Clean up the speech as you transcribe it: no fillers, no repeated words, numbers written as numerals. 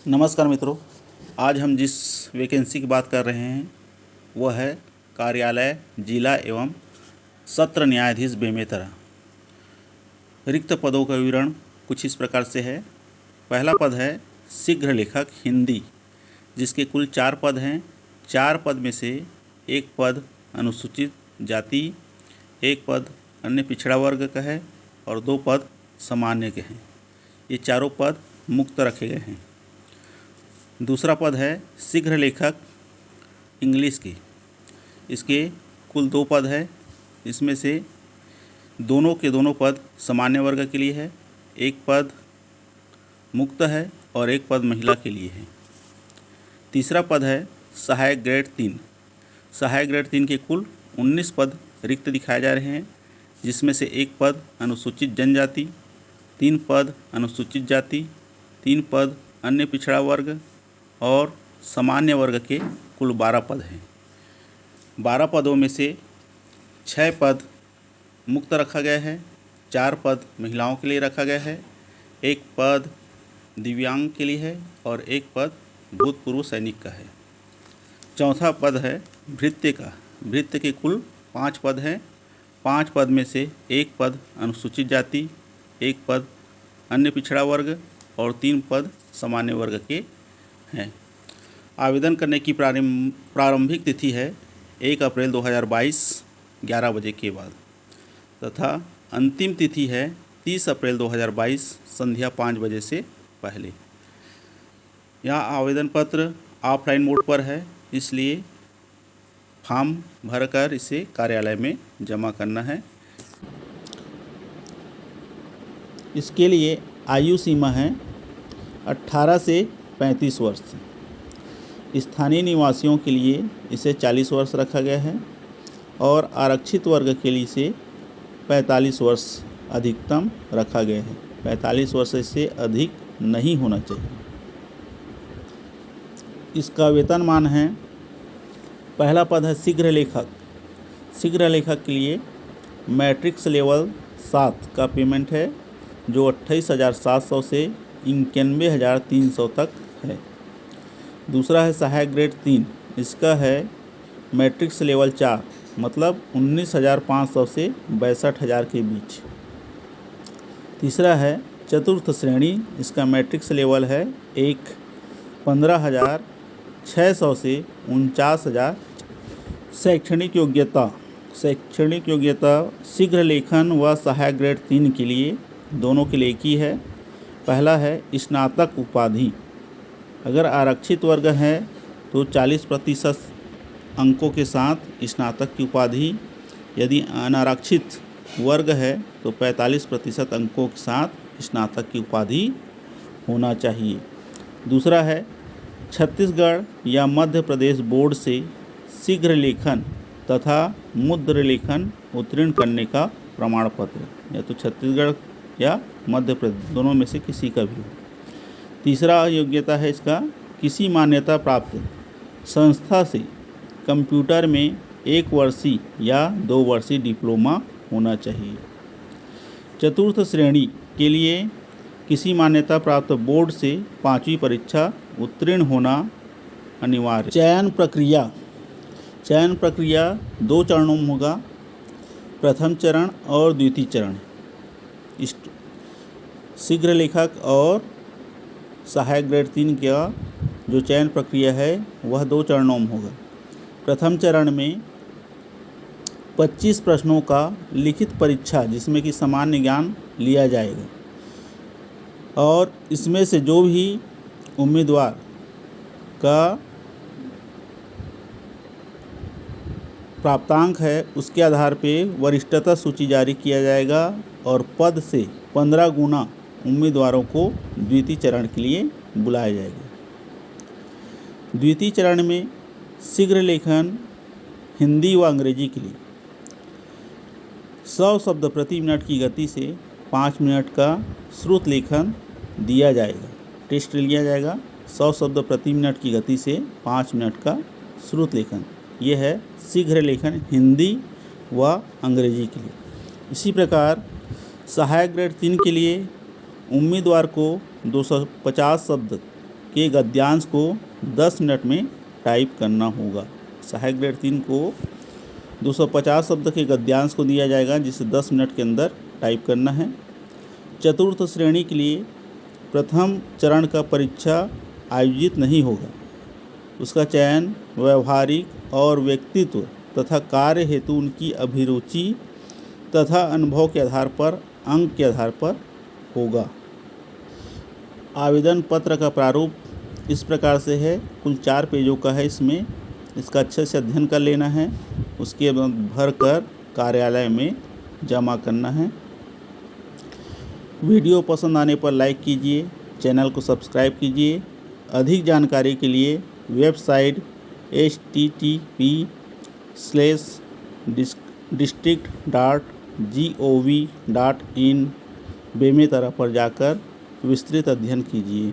नमस्कार मित्रों, आज हम जिस वैकेंसी की बात कर रहे हैं वह है कार्यालय जिला एवं सत्र न्यायाधीश बेमेतरा। रिक्त पदों का विवरण कुछ इस प्रकार से है। पहला पद है शीघ्र लेखक हिंदी, जिसके कुल 4 पद हैं। 4 पद में से एक पद अनुसूचित जाति, एक पद अन्य पिछड़ा वर्ग का है और 2 पद सामान्य के हैं। ये चारों पद मुक्त रखे गए हैं। दूसरा पद है शीघ्र लेखक इंग्लिश की, इसके कुल 2 पद है। इसमें से दोनों के दोनों पद सामान्य वर्ग के लिए है, एक पद मुक्त है और एक पद महिला के लिए है। तीसरा पद है सहायक ग्रेड 3। सहायक ग्रेड 3 के कुल 19 पद रिक्त दिखाए जा रहे हैं, जिसमें से एक पद अनुसूचित जनजाति, 3 पद अनुसूचित जाति, 3 पद अन्य पिछड़ा वर्ग और सामान्य वर्ग के कुल 12 पद हैं। 12 पदों में से 6 पद मुक्त रखा गया है, 4 पद महिलाओं के लिए रखा गया है, एक पद दिव्यांग के लिए है और एक पद भूतपूर्व सैनिक का है। चौथा पद है भृत्य का। भृत्य के कुल 5 पद हैं। 5 पद में से एक पद अनुसूचित जाति, एक पद अन्य पिछड़ा वर्ग और 3 पद सामान्य वर्ग के हैं। आवेदन करने की प्रारंभिक तिथि है 1 अप्रैल 2022 11 बजे के बाद तथा अंतिम तिथि है 30 अप्रैल 2022 संध्या 5 बजे से पहले। यह आवेदन पत्र ऑफलाइन मोड पर है, इसलिए फॉर्म भरकर इसे कार्यालय में जमा करना है। इसके लिए आयु सीमा है 18 से 35 वर्ष। स्थानीय निवासियों के लिए इसे 40 वर्ष रखा गया है और आरक्षित वर्ग के लिए इसे 45 वर्ष अधिकतम रखा गया है। 45 वर्ष से अधिक नहीं होना चाहिए। इसका वेतनमान है, पहला पद है शीघ्र लेखक। शीघ्र लेखक के लिए मैट्रिक्स लेवल 7 का पेमेंट है, जो 28,700 से 91,300 तक है। दूसरा है सहायक ग्रेड 3, इसका है मैट्रिक्स लेवल 4, मतलब 19,500 से 62,000 के बीच। तीसरा है चतुर्थ श्रेणी, इसका मैट्रिक्स लेवल है 1, 15,600 से 49,000। शैक्षणिक योग्यता शीघ्र लेखन व सहायक ग्रेड 3 के लिए दोनों के लिए एक ही है। पहला है स्नातक उपाधि। अगर आरक्षित वर्ग है तो 40% अंकों के साथ स्नातक की उपाधि, यदि अनारक्षित वर्ग है तो 45% अंकों के साथ स्नातक की उपाधि होना चाहिए। दूसरा है छत्तीसगढ़ या मध्य प्रदेश बोर्ड से शीघ्र लेखन तथा मुद्र लेखन उत्तीर्ण करने का प्रमाण पत्र, या तो छत्तीसगढ़ या मध्य प्रदेश दोनों में से किसी का भी हो। तीसरा योग्यता है इसका किसी मान्यता प्राप्त संस्था से कंप्यूटर में 1 वर्षीय या 2 वर्षीय डिप्लोमा होना चाहिए। चतुर्थ श्रेणी के लिए किसी मान्यता प्राप्त बोर्ड से 5वीं परीक्षा उत्तीर्ण होना अनिवार्य। चयन प्रक्रिया 2 चरणों में होगा, प्रथम चरण और द्वितीय चरण। शीघ्र लेखक और सहायक ग्रेड 3 का जो चयन प्रक्रिया है वह 2 चरणों में होगा। प्रथम चरण में 25 प्रश्नों का लिखित परीक्षा, जिसमें कि सामान्य ज्ञान लिया जाएगा और इसमें से जो भी उम्मीदवार का प्राप्तांक है उसके आधार पे वरिष्ठता सूची जारी किया जाएगा और पद से 15 गुना उम्मीदवारों को द्वितीय चरण के लिए बुलाया जाएगा। द्वितीय चरण में शीघ्र लेखन हिंदी व अंग्रेजी के लिए 100 शब्द प्रति मिनट की गति से 5 मिनट का श्रुत लेखन दिया जाएगा। टेस्ट लिया जाएगा 100 शब्द प्रति मिनट की गति से 5 मिनट का श्रुत लेखन। ये है शीघ्र लेखन हिंदी व अंग्रेजी के लिए। इसी प्रकार सहायक ग्रेड 3 के लिए उम्मीदवार को 250 शब्द के गद्यांश को 10 मिनट में टाइप करना होगा। सहायक ग्रेड 3 को 250 शब्द के गद्यांश को दिया जाएगा जिसे 10 मिनट के अंदर टाइप करना है। चतुर्थ श्रेणी के लिए प्रथम चरण का परीक्षा आयोजित नहीं होगा। उसका चयन व्यवहारिक और व्यक्तित्व तथा कार्य हेतु उनकी अभिरुचि तथा अनुभव के आधार पर अंक के आधार पर होगा। आवेदन पत्र का प्रारूप इस प्रकार से है, कुल 4 पेजों का है। इसका अच्छे से अध्ययन कर लेना है, उसके बाद भर कर कार्यालय में जमा करना है। वीडियो पसंद आने पर लाइक कीजिए, चैनल को सब्सक्राइब कीजिए। अधिक जानकारी के लिए वेबसाइट http://district.gov.in बेमेतरा पर जाकर विस्तृत अध्ययन कीजिए।